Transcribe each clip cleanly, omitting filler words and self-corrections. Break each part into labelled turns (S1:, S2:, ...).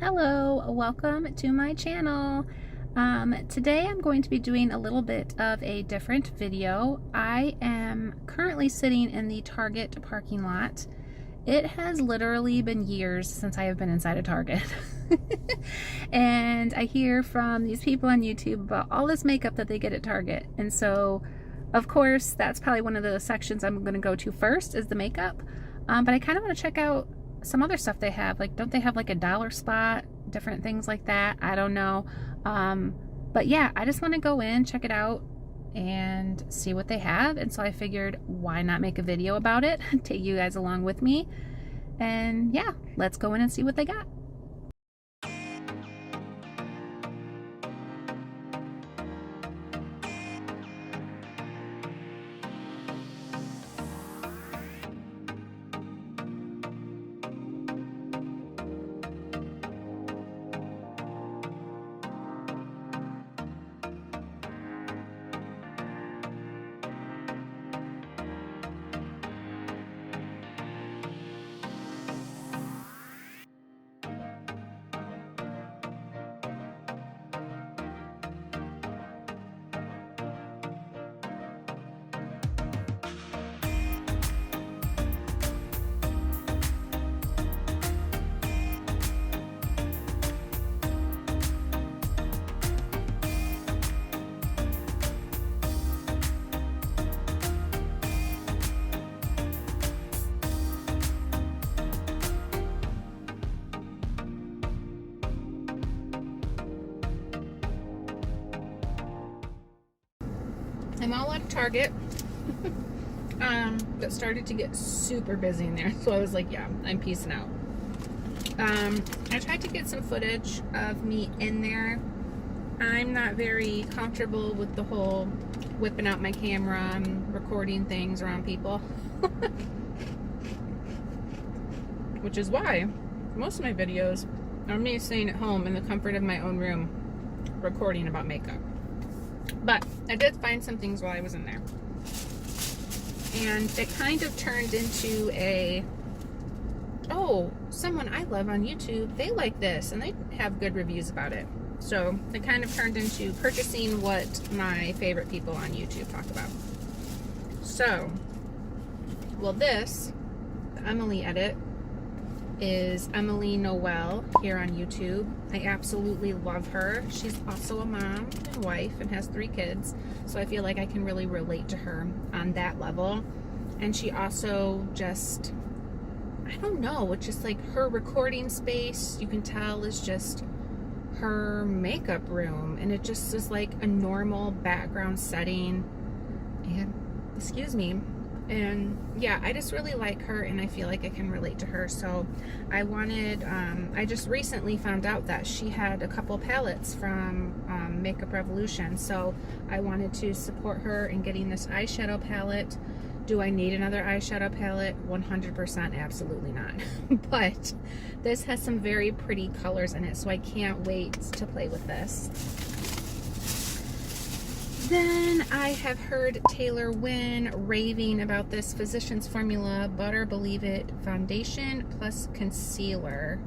S1: Hello, welcome to my channel. Today I'm going to be doing a little bit of a different video. I am currently sitting in the Target parking lot. It has literally been years since I have been inside a Target. And I hear from these people on YouTube about all this makeup that they get at Target. And so, of course, that's probably one of the sections I'm going to go to first is the makeup. But I kind of want to check out some other stuff they have. Like, don't they have like a dollar spot, different things like that? I don't know. But yeah, I just want to go in, check it out, and see what they have. And so I figured, why not make a video about it, take you guys along with me, and yeah, let's go in and see what they got. I'm all at Target. That started to get super busy in there, so I was like, yeah, I'm peacing out. I tried to get some footage of me in there. I'm not very comfortable with the whole whipping out my camera and recording things around people. Which is why most of my videos are me staying at home in the comfort of my own room recording about makeup. But I did find some things while I was in there. And it kind of turned into a, oh, someone I love on YouTube, they like this, and they have good reviews about it. So it kind of turned into purchasing what my favorite people on YouTube talk about. So, well, this, the Emily edit, is Emily Noel here on YouTube. I absolutely love her. She's also a mom and wife and has 3 kids, so I feel like I can really relate to her on that level. And she also just, I don't know, it's just like her recording space, you can tell, is just her makeup room, and it just is like a normal background setting. And excuse me. And yeah, I just really like her, and I feel like I can relate to her. So I wanted, I just recently found out that she had a couple palettes from Makeup Revolution, so I wanted to support her in getting this eyeshadow palette. Do I need another eyeshadow palette? 100% absolutely not. But this has some very pretty colors in it, so I can't wait to play with this. Then I have heard Taylor Wynn raving about this Physicians Formula Butter Believe It Foundation plus Concealer.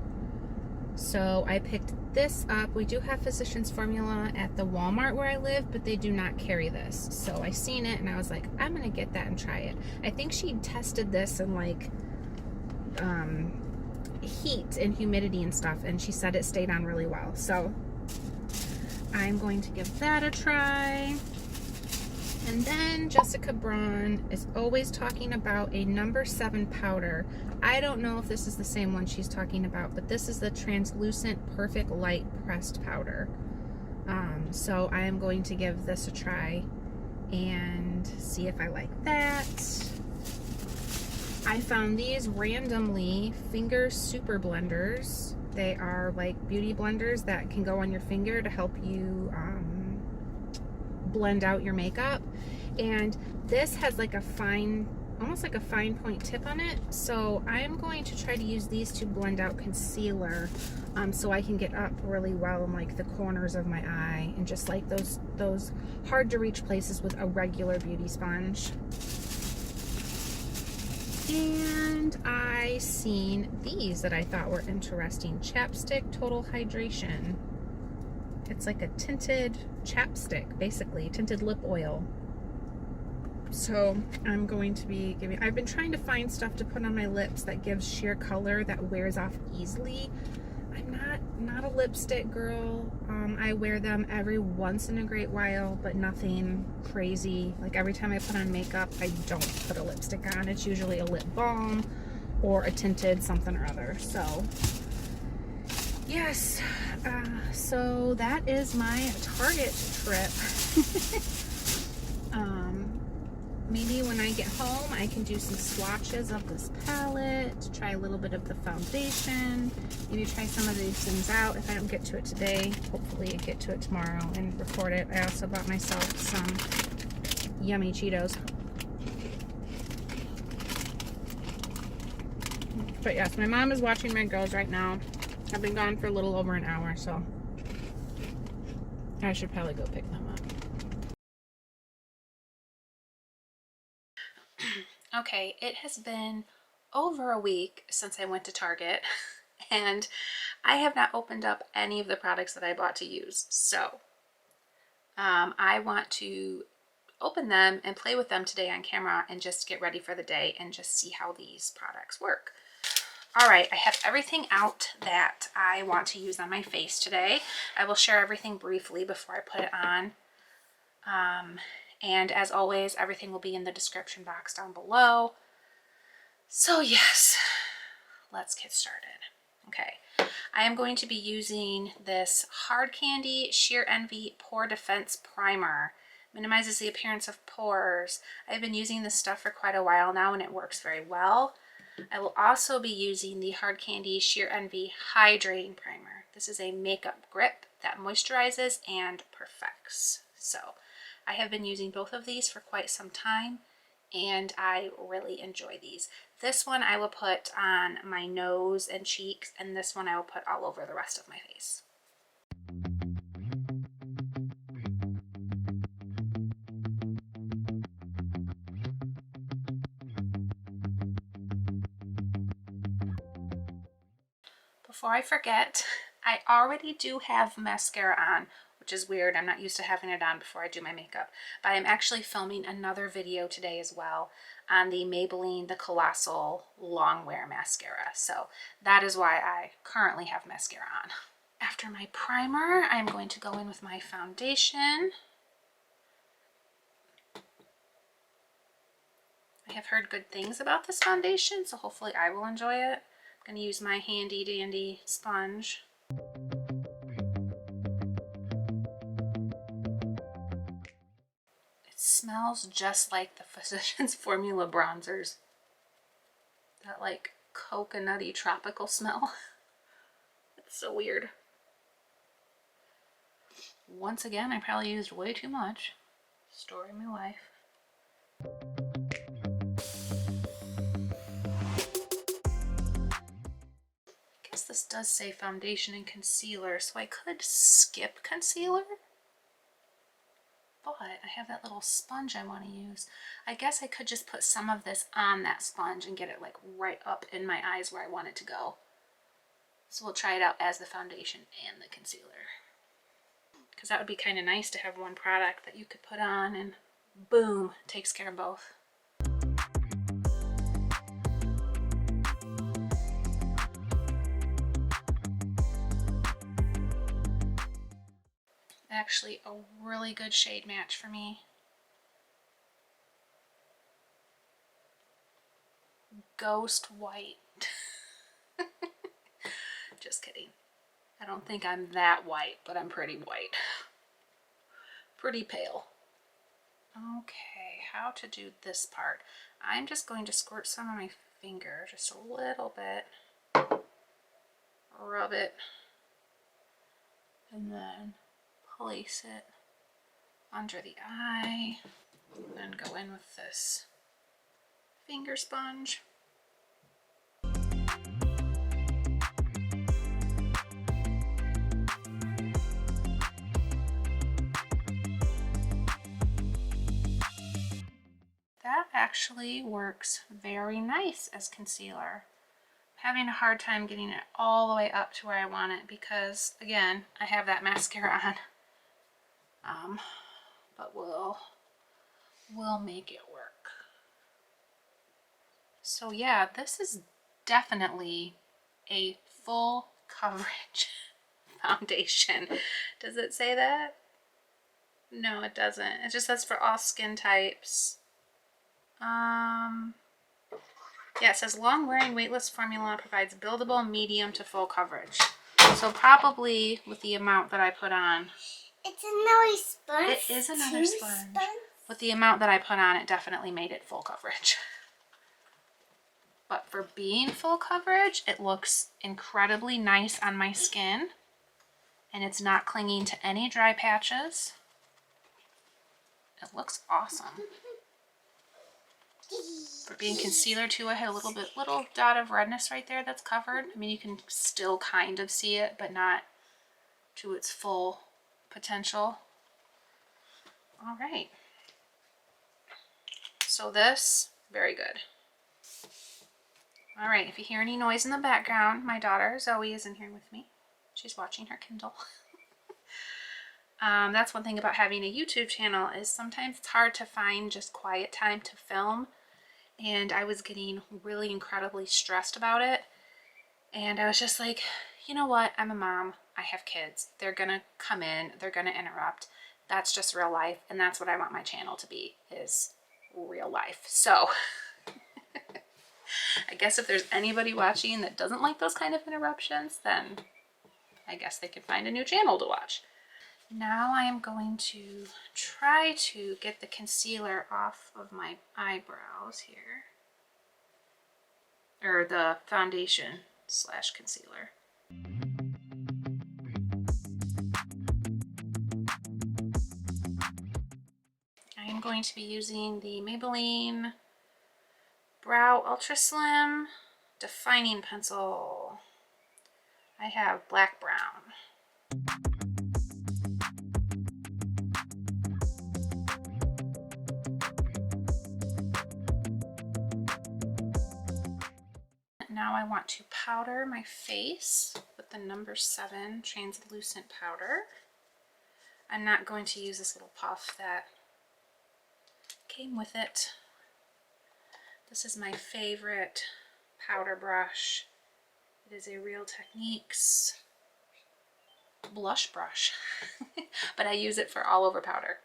S1: So I picked this up. We do have Physicians Formula at the Walmart where I live, but they do not carry this. So I seen it and I was like, I'm gonna get that and try it. I think she tested this in like heat and humidity and stuff, and she said it stayed on really well. So I'm going to give that a try. And then Jessica Braun is always talking about a number 7 powder. I don't know if this is the same one she's talking about, but this is the translucent perfect light pressed powder. So I am going to give this a try and see if I like that. I found these randomly finger super blenders. They are like beauty blenders that can go on your finger to help you blend out your makeup. And this has like a fine, almost like a fine point tip on it. So I'm going to try to use these to blend out concealer, so I can get up really well in like the corners of my eye and just like those hard to reach places with a regular beauty sponge. And I seen these that I thought were interesting. Chapstick Total Hydration. It's like a tinted chapstick, basically, tinted lip oil. So I'm going to be giving, I've been trying to find stuff to put on my lips that gives sheer color that wears off easily. I'm not a lipstick girl. I wear them every once in a great while, but nothing crazy. Like every time I put on makeup, I don't put a lipstick on. It's usually a lip balm or a tinted something or other. So yes, so that is my Target trip. Maybe when I get home, I can do some swatches of this palette, try a little bit of the foundation, maybe try some of these things out. If I don't get to it today, hopefully I get to it tomorrow and record it. I also bought myself some yummy Cheetos. But yes, my mom is watching my girls right now. I've been gone for a little over an hour, so I should probably go pick them up. Okay, it has been over a week since I went to Target and I have not opened up any of the products that I bought to use. So I want to open them and play with them today on camera and just get ready for the day and just see how these products work. All right, I have everything out that I want to use on my face today. I will share everything briefly before I put it on. And as always, everything will be in the description box down below. So yes, let's get started. Okay, I am going to be using this Hard Candy Sheer Envy Pore Defense Primer. Minimizes the appearance of pores. I've been using this stuff for quite a while now and it works very well. I will also be using the Hard Candy Sheer Envy Hydrating Primer. This is a makeup grip that moisturizes and perfects. So I have been using both of these for quite some time and I really enjoy these. This one I will put on my nose and cheeks, and this one I will put all over the rest of my face. Before I forget, I already do have mascara on, which is weird. I'm not used to having it on before I do my makeup. But I'm actually filming another video today as well on the Maybelline, the Collosal Longwear mascara. So that is why I currently have mascara on. After my primer, I'm going to go in with my foundation. I have heard good things about this foundation, so hopefully I will enjoy it. I'm going to use my handy dandy sponge. It smells just like the Physicians Formula bronzers. That like coconutty tropical smell. It's so weird. Once again, I probably used way too much. Story of my life. I guess this does say foundation and concealer, so I could skip concealer. But I have that little sponge I want to use. I guess I could just put some of this on that sponge and get it like right up in my eyes where I want it to go. So we'll try it out as the foundation and the concealer. Because that would be kind of nice to have one product that you could put on and boom, takes care of both. Actually a really good shade match for me. Ghost white. Just kidding. I don't think I'm that white, but I'm pretty white. Pretty pale. Okay, how to do this part. I'm just going to squirt some on my finger, just a little bit. Rub it. And then place it under the eye, and then go in with this finger sponge. That actually works very nice as concealer. I'm having a hard time getting it all the way up to where I want it because, again, I have that mascara on. But we'll make it work. So yeah, this is definitely a full coverage foundation. Does it say that? No, it doesn't. It just says for all skin types. Yeah, it says long-wearing weightless formula provides buildable medium to full coverage. So probably with the amount that I put on.
S2: It's another sponge.
S1: It is another sponge. With the amount that I put on, it definitely made it full coverage. But for being full coverage, it looks incredibly nice on my skin. And it's not clinging to any dry patches. It looks awesome. For being concealer too, I had a little dot of redness right there that's covered. I mean, you can still kind of see it, but not to its full potential. All right. So this, very good. All right, if you hear any noise in the background, my daughter Zoe is in here with me. She's watching her Kindle. That's one thing about having a YouTube channel is sometimes it's hard to find just quiet time to film. And I was getting really incredibly stressed about it. And I was just like, you know what? I'm a mom. I have kids. They're going to come in. They're going to interrupt. That's just real life. And that's what I want my channel to be, is real life. So I guess if there's anybody watching that doesn't like those kind of interruptions, then I guess they could find a new channel to watch. Now I am going to try to get the concealer off of my eyebrows here. Or the foundation / concealer. I am going to be using the Maybelline Brow Ultra Slim Defining Pencil. I have black brown. Now I want to powder my face with the number 7 translucent powder. I'm not going to use this little puff that came with it. This is my favorite powder brush. It is a Real Techniques blush brush, but I use it for all over powder.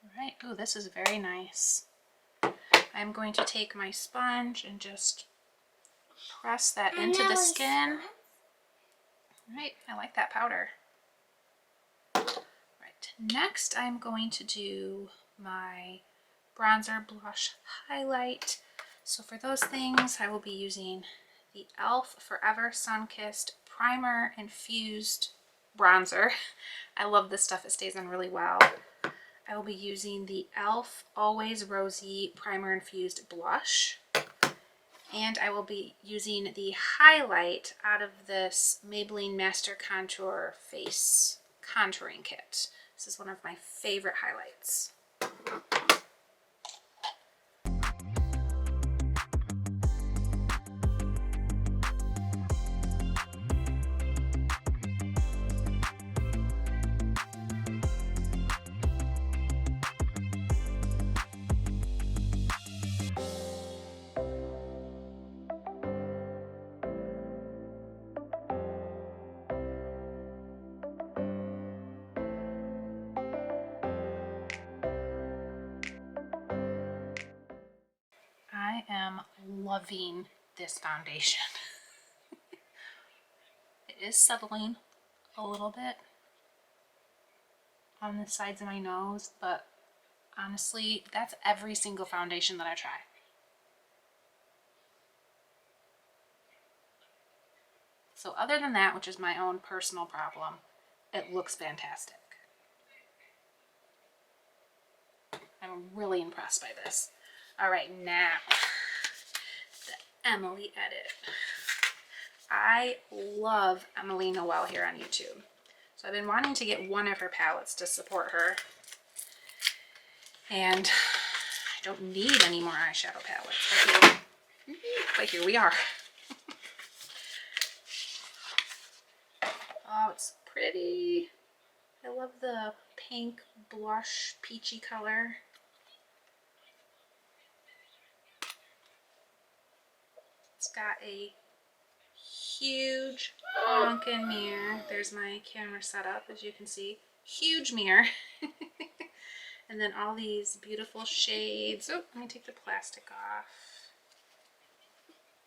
S1: Alright, ooh, this is very nice. I'm going to take my sponge and just press that into the skin. Alright, I like that powder. Right, next I'm going to do my bronzer, blush, highlight. So for those things, I will be using the e.l.f. Forever Sun-Kissed Primer-Infused Bronzer. I love this stuff, it stays on really well. I will be using the e.l.f. Always Rosy Primer-Infused Blush. And I will be using the highlight out of this Maybelline Master Contour Face Contouring Kit. This is one of my favorite highlights. I am loving this foundation. It is settling a little bit on the sides of my nose, but honestly, that's every single foundation that I try. So other than that, which is my own personal problem, it looks fantastic. I'm really impressed by this. All right, now Emily Edit. I love Emily Noel here on YouTube. So I've been wanting to get one of her palettes to support her. And I don't need any more eyeshadow palettes. But here we are. Oh, it's pretty. I love the pink blush peachy color. It's got a huge honkin' mirror. There's my camera setup, as you can see. Huge mirror. And then all these beautiful shades. Oh, let me take the plastic off.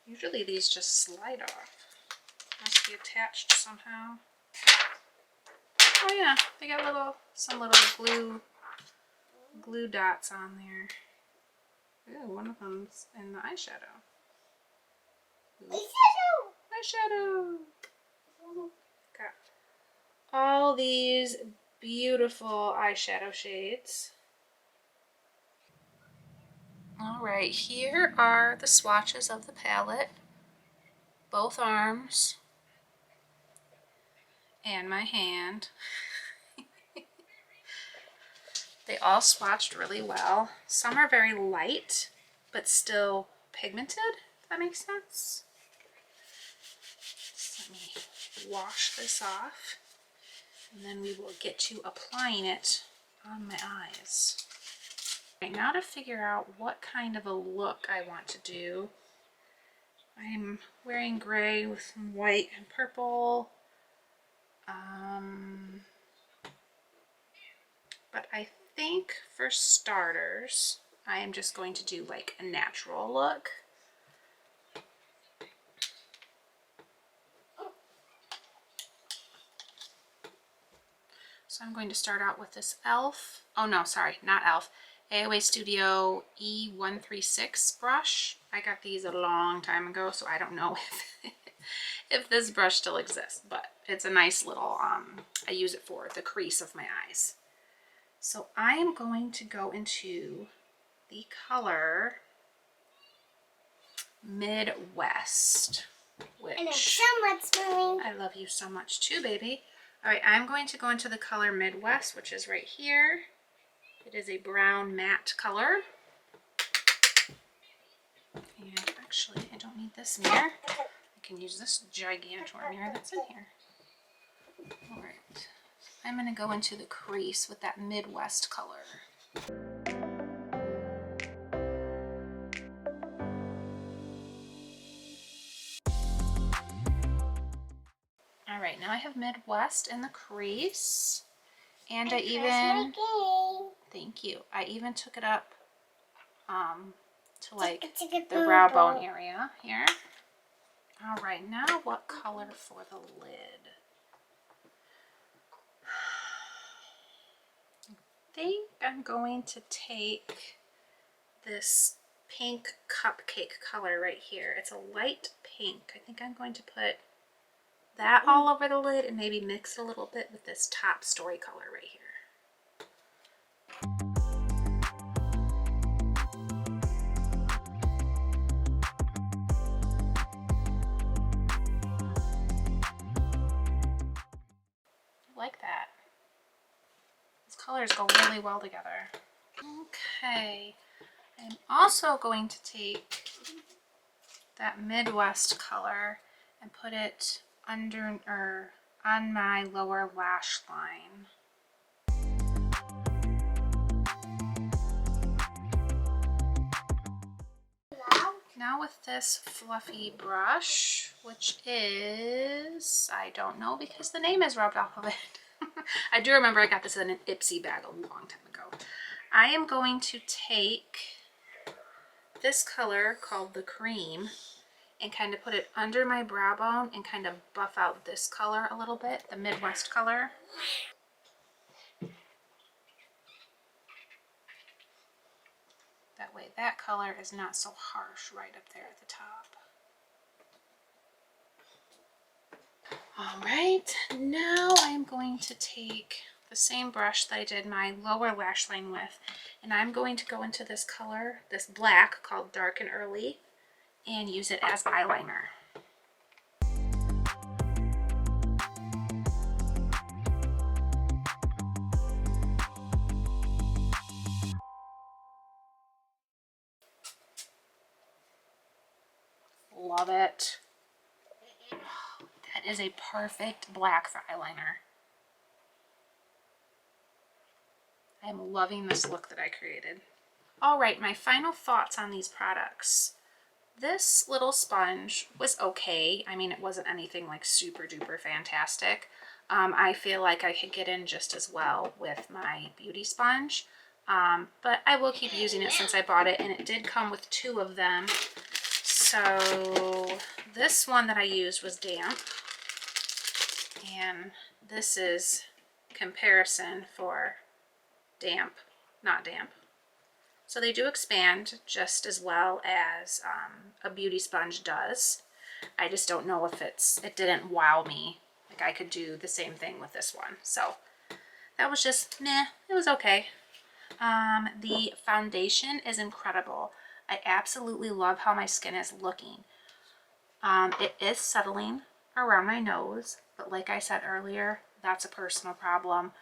S1: Usually these just slide off. Must be attached somehow. Oh yeah, they got some little glue dots on there. Ooh, one of them's in the eyeshadow. Eyeshadow! Got all these beautiful eyeshadow shades. Alright, here are the swatches of the palette. Both arms. And my hand. They all swatched really well. Some are very light, but still pigmented, if that makes sense. Just let me wash this off, and then we will get to applying it on my eyes. Right, now to figure out what kind of a look I want to do. I'm wearing gray with some white and purple. But I think for starters, I am just going to do like a natural look. So I'm going to start out with this e.l.f. Oh no, sorry, not e.l.f. AOA Studio E136 brush. I got these a long time ago, so I don't know if this brush still exists, but it's a nice little, I use it for the crease of my eyes. So I am going to go into the color Midwest, which
S2: And it's so much smelling.
S1: I love you so much too, baby. All right, I'm going to go into the color Midwest, which is right here. It is a brown matte color. And actually, I don't need this mirror. I can use this gigantor mirror that's in here. All right. I'm going to go into the crease with that Midwest color. All right, now I have Midwest in the crease. And I even, thank you, I even took it up to like the brow bone area here. All right, now what color for the lid? I think I'm going to take this pink cupcake color right here. It's a light pink. I think I'm going to put that all over the lid and maybe mix it a little bit with this top story color right here. I like that. These colors go really well together. Okay, I'm also going to take that Midwest color and put it under or on my lower lash line. Now with this fluffy brush, which is, I don't know because the name is rubbed off of it. I do remember I got this in an Ipsy bag a long time ago. I am going to take this color called the Cream and kind of put it under my brow bone and kind of buff out this color a little bit, the Midwest color. That way that color is not so harsh right up there at the top. All right, now I'm going to take the same brush that I did my lower lash line with, and I'm going to go into this color, this black called Dark and Early, and use it as eyeliner. Love it. That is a perfect black for eyeliner. I am loving this look that I created. All right, my final thoughts on these products. This little sponge was okay. I mean, it wasn't anything like super duper fantastic. I feel like I could get in just as well with my beauty sponge. But I will keep using it since I bought it, and it did come with 2 of them. So this one that I used was damp, and this is comparison for damp, not damp. So they do expand just as well as a beauty sponge does. I just don't know if it didn't wow me. Like I could do the same thing with this one. So that was just meh, it was okay. The foundation is incredible. I absolutely love how my skin is looking. It is settling around my nose, but like I said earlier, that's a personal problem.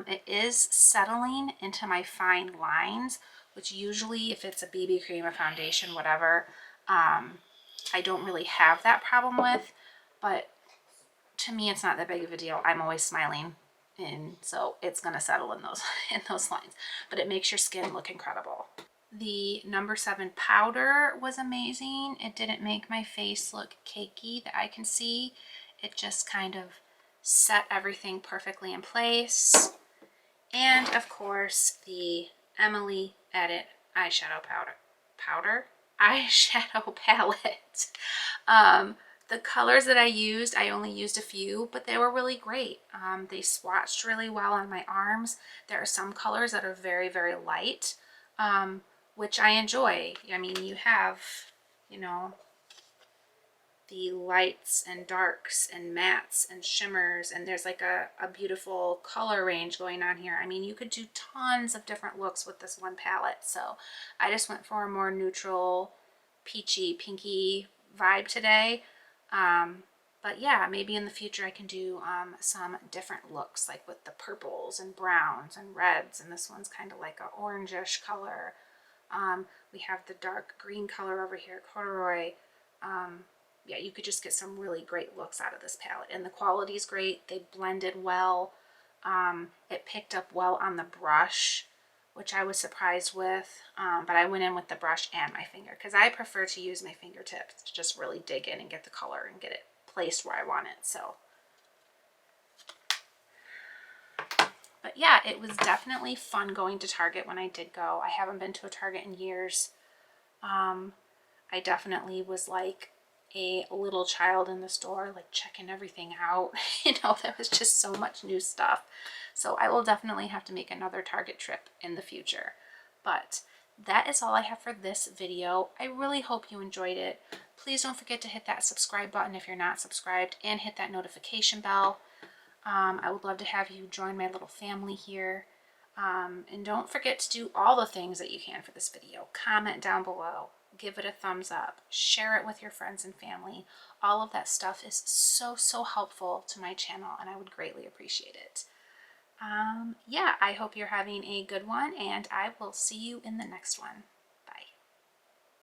S1: It is settling into my fine lines, which usually if it's a BB cream, a foundation, whatever, I don't really have that problem with, but to me it's not that big of a deal. I'm always smiling, and so it's gonna settle in those lines, but it makes your skin look incredible. The number 7 powder was amazing. It didn't make my face look cakey that I can see. It just kind of set everything perfectly in place. And of course the Emily Edit eyeshadow eyeshadow palette. The colors that I used, I only used a few, but they were really great. They swatched really well on my arms. There are some colors that are very, very light, which I enjoy. I mean, you have, you know, the lights and darks and mattes and shimmers, and there's like a beautiful color range going on here. I mean, you could do tons of different looks with this one palette. So I just went for a more neutral, peachy, pinky vibe today. But yeah, maybe in the future I can do some different looks, like with the purples and browns and reds, and this one's kind of like a orangish color. We have the dark green color over here, corduroy. Yeah, you could just get some really great looks out of this palette, and the quality is great. They blended well. It picked up well on the brush, which I was surprised with, but I went in with the brush and my finger because I prefer to use my fingertips to just really dig in and get the color and get it placed where I want it. So, but yeah, it was definitely fun going to Target when I did go. I haven't been to a Target in years. I definitely was like a little child in the store, like checking everything out. You know, there was just so much new stuff. So I will definitely have to make another Target trip in the future. But that is all I have for this video. I really hope you enjoyed it. Please don't forget to hit that subscribe button if you're not subscribed, and hit that notification bell. I would love to have you join my little family here. And don't forget to do all the things that you can for this video. Comment down below. Give it a thumbs up, share it with your friends and family. All of that stuff is so helpful to my channel, and I would greatly appreciate it. Yeah, I hope you're having a good one, and I will see you in the next one.